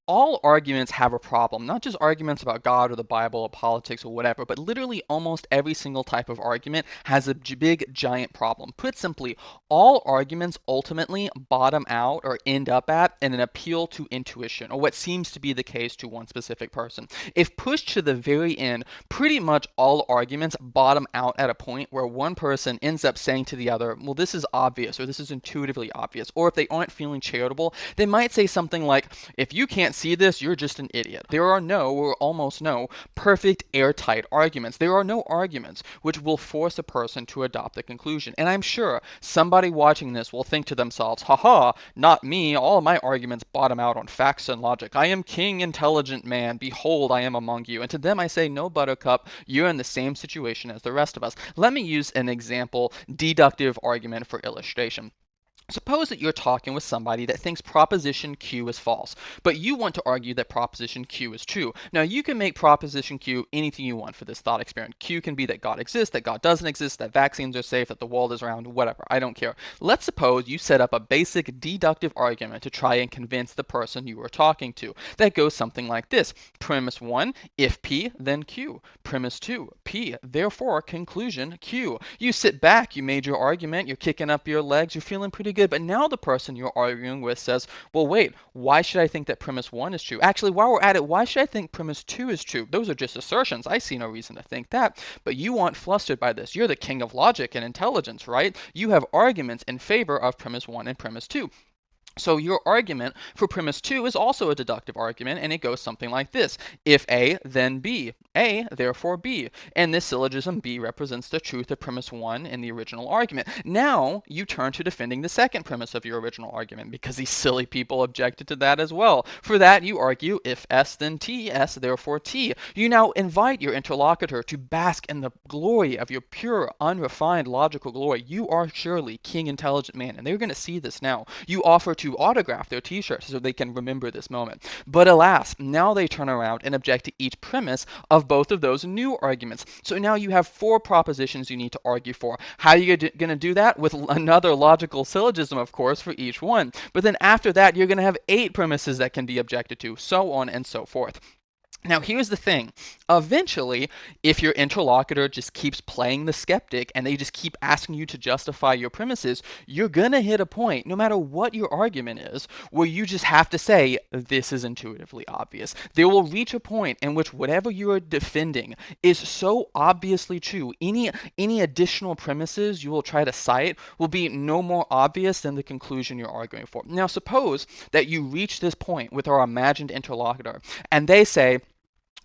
all arguments have a problem, not just arguments about God or the Bible or politics or whatever, but literally almost every single type of argument has a big, giant problem. Put simply, all arguments ultimately bottom out or end up at an appeal to intuition, or what seems to be the case to one specific person. If pushed to the very end, pretty much all arguments bottom out at a point where one person ends up saying to the other, well, this is obvious, or this is intuitively obvious. Or if they aren't feeling charitable, they might say something like, if you can't see this, you're just an idiot. There are no, or almost no, perfect airtight arguments. There are no arguments which will force a person to adopt a conclusion. And I'm sure somebody watching this will think to themselves, haha, not me, all my arguments bottom out on facts and logic. I am king intelligent man, behold, I am among you. And to them I say, no, buttercup, you're in the same situation as the rest of us. Let me use an example deductive argument for illustration. Suppose that you're talking with somebody that thinks proposition Q is false, but you want to argue that proposition Q is true. Now, you can make proposition Q anything you want for this thought experiment. Q can be that God exists, that God doesn't exist, that vaccines are safe, that the world is round, whatever. I don't care. Let's suppose you set up a basic deductive argument to try and convince the person you are talking to. That goes something like this. Premise 1, if P, then Q. Premise 2, P, therefore conclusion Q. You sit back, you made your argument, you're kicking up your legs, you're feeling pretty good, but now the person you're arguing with says, well, wait, why should I think that premise 1 is true? Actually, while we're at it, why should I think premise 2 is true? Those are just assertions. I see no reason to think that. But you aren't flustered by this. You're the king of logic and intelligence, right? You have arguments in favor of premise 1 and premise 2. So your argument for premise 2 is also a deductive argument, and it goes something like this. If A, then B. A, therefore B. And this syllogism B represents the truth of premise 1 in the original argument. Now you turn to defending the second premise of your original argument, because these silly people objected to that as well. For that you argue, if S, then T, S, therefore T. You now invite your interlocutor to bask in the glory of your pure, unrefined, logical glory. You are surely king intelligent man, and they're going to see this now. You offer to autograph their t-shirts so they can remember this moment. But alas, now they turn around and object to each premise of both of those new arguments. So now you have 4 propositions you need to argue for. How are you going to do that? With another logical syllogism, of course, for each one. But then after that, you're going to have 8 premises that can be objected to, so on and so forth. Now, here's the thing. Eventually, if your interlocutor just keeps playing the skeptic and they just keep asking you to justify your premises, you're going to hit a point, no matter what your argument is, where you just have to say, this is intuitively obvious. They will reach a point in which whatever you are defending is so obviously true. Any additional premises you will try to cite will be no more obvious than the conclusion you're arguing for. Now, suppose that you reach this point with our imagined interlocutor, and they say,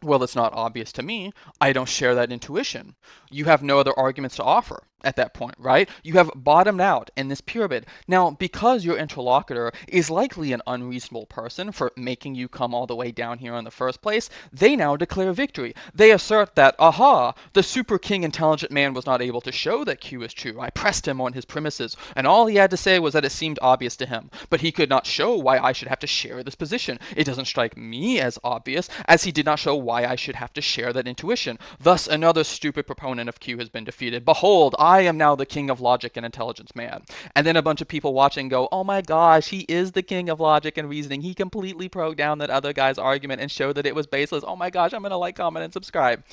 well, it's not obvious to me. I don't share that intuition. You have no other arguments to offer at that point, right? You have bottomed out in this pyramid. Now, because your interlocutor is likely an unreasonable person for making you come all the way down here in the first place, they now declare victory. They assert that, aha, the super king intelligent man was not able to show that Q is true. I pressed him on his premises, and all he had to say was that it seemed obvious to him. But he could not show why I should have to share this position. It doesn't strike me as obvious, as he did not show why I should have to share that intuition. Thus, another stupid proponent of Q has been defeated. Behold, I am now the king of logic and intelligence man. And then a bunch of people watching go, oh my gosh, he is the king of logic and reasoning. He completely broke down that other guy's argument and showed that it was baseless. Oh my gosh, I'm going to like, comment, and subscribe.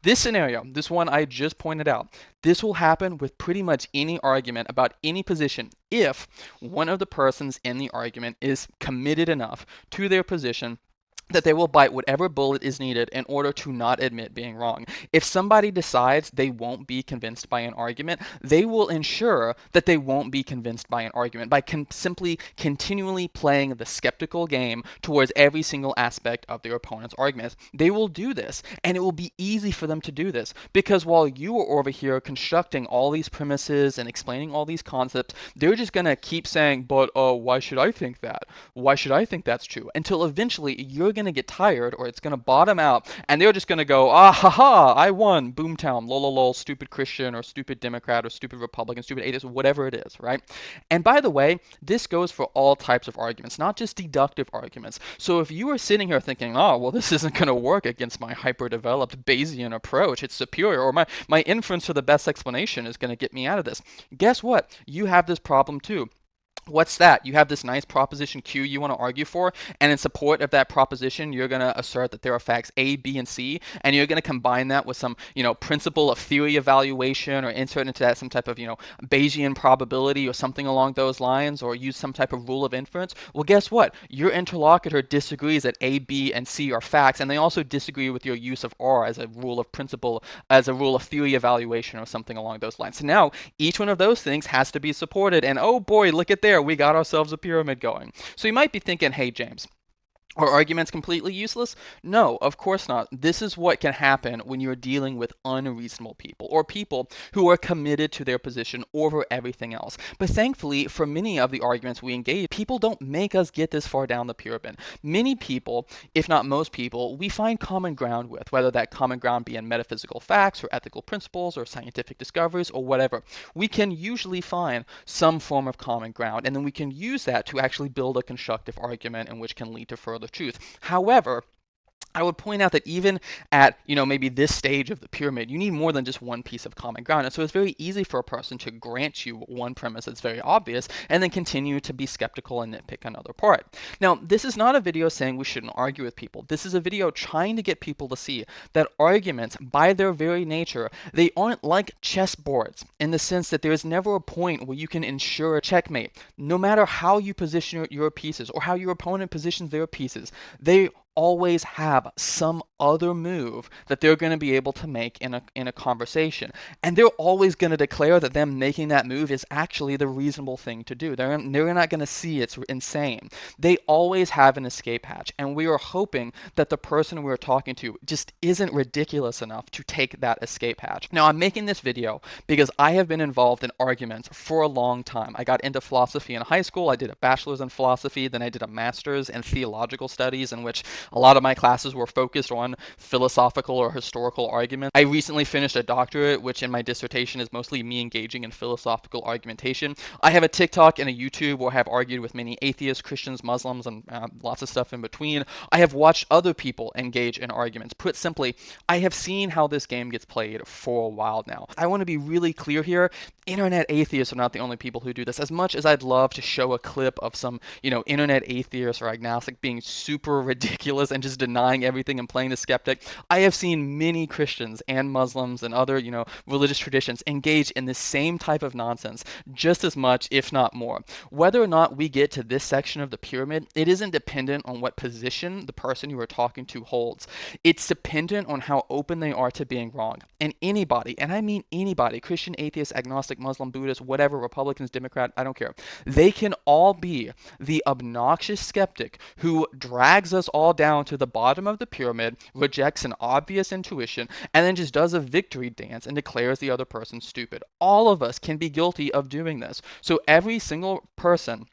This scenario, this one I just pointed out, this will happen with pretty much any argument about any position if one of the persons in the argument is committed enough to their position that they will bite whatever bullet is needed in order to not admit being wrong. If somebody decides they won't be convinced by an argument, they will ensure that they won't be convinced by an argument by simply continually playing the skeptical game towards every single aspect of their opponent's arguments. They will do this, and it will be easy for them to do this, because while you are over here constructing all these premises and explaining all these concepts, they're just going to keep saying, but why should I think that? Why should I think that's true? Until eventually you're going to get tired, or it's going to bottom out, and they're just going to go, ah ha ha, I won, boomtown, lol lol, stupid Christian or stupid Democrat or stupid Republican, stupid atheist, whatever it is, right? And by the way, this goes for all types of arguments, not just deductive arguments. So if you are sitting here thinking, oh, well, this isn't going to work against my hyper-developed Bayesian approach, it's superior, or my inference to the best explanation is going to get me out of this. Guess what? You have this problem too. What's that? You have this nice proposition Q you want to argue for, and in support of that proposition, you're going to assert that there are facts A, B, and C, and you're going to combine that with some, principle of theory evaluation, or insert into that some type of, Bayesian probability or something along those lines, or use some type of rule of inference. Well, guess what? Your interlocutor disagrees that A, B, and C are facts, and they also disagree with your use of R as a rule of principle, as a rule of theory evaluation, or something along those lines. So now each one of those things has to be supported, and oh boy, look at there, we got ourselves a pyramid going. So you might be thinking, hey, James, are arguments completely useless? No, of course not. This is what can happen when you're dealing with unreasonable people, or people who are committed to their position over everything else. But thankfully, for many of the arguments we engage, people don't make us get this far down the pyramid. Many people, if not most people, we find common ground with, whether that common ground be in metaphysical facts or ethical principles or scientific discoveries or whatever. We can usually find some form of common ground, and then we can use that to actually build a constructive argument in which can lead to further truth. However, I would point out that even at, maybe this stage of the pyramid, you need more than just one piece of common ground. And so it's very easy for a person to grant you one premise that's very obvious and then continue to be skeptical and nitpick another part. Now, this is not a video saying we shouldn't argue with people. This is a video trying to get people to see that arguments, by their very nature, they aren't like chessboards in the sense that there is never a point where you can ensure a checkmate. No matter how you position your pieces or how your opponent positions their pieces, they always have some other move that they're going to be able to make in a conversation. And they're always going to declare that them making that move is actually the reasonable thing to do. They're not going to see it's insane. They always have an escape hatch. And we are hoping that the person we're talking to just isn't ridiculous enough to take that escape hatch. Now, I'm making this video because I have been involved in arguments for a long time. I got into philosophy in high school. I did a bachelor's in philosophy. Then I did a master's in theological studies, in which a lot of my classes were focused on philosophical or historical argument. I recently finished a doctorate, which in my dissertation is mostly me engaging in philosophical argumentation. I have a TikTok and a YouTube where I have argued with many atheists, Christians, Muslims, and lots of stuff in between. I have watched other people engage in arguments. Put simply, I have seen how this game gets played for a while now. I want to be really clear here. Internet atheists are not the only people who do this. As much as I'd love to show a clip of some, internet atheist or agnostic being super ridiculous and just denying everything and playing the skeptic, I have seen many Christians and Muslims and other, religious traditions engage in the same type of nonsense just as much, if not more. Whether or not we get to this section of the pyramid, it isn't dependent on what position the person you are talking to holds. It's dependent on how open they are to being wrong. And anybody, and I mean anybody, Christian, atheist, agnostic, Muslim, Buddhist, whatever, Republicans, Democrat, I don't care. They can all be the obnoxious skeptic who drags us all down to the bottom of the pyramid, rejects an obvious intuition, and then just does a victory dance and declares the other person stupid. All of us can be guilty of doing this. So every single person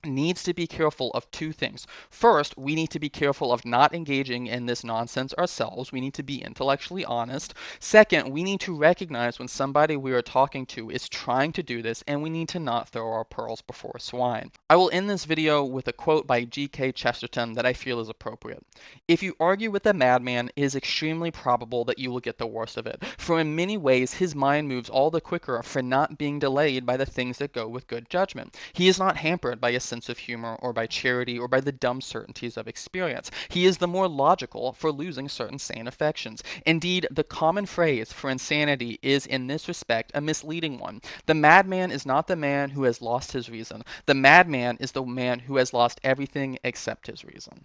needs to be careful of two things. First, we need to be careful of not engaging in this nonsense ourselves. We need to be intellectually honest. Second, we need to recognize when somebody we are talking to is trying to do this, and we need to not throw our pearls before swine. I will end this video with a quote by G.K. Chesterton that I feel is appropriate. If you argue with a madman, it is extremely probable that you will get the worst of it, for in many ways his mind moves all the quicker for not being delayed by the things that go with good judgment. He is not hampered by a sense of humor or by charity or by the dumb certainties of experience. He is the more logical for losing certain sane affections. Indeed, the common phrase for insanity is in this respect a misleading one. The madman is not the man who has lost his reason. The madman is the man who has lost everything except his reason.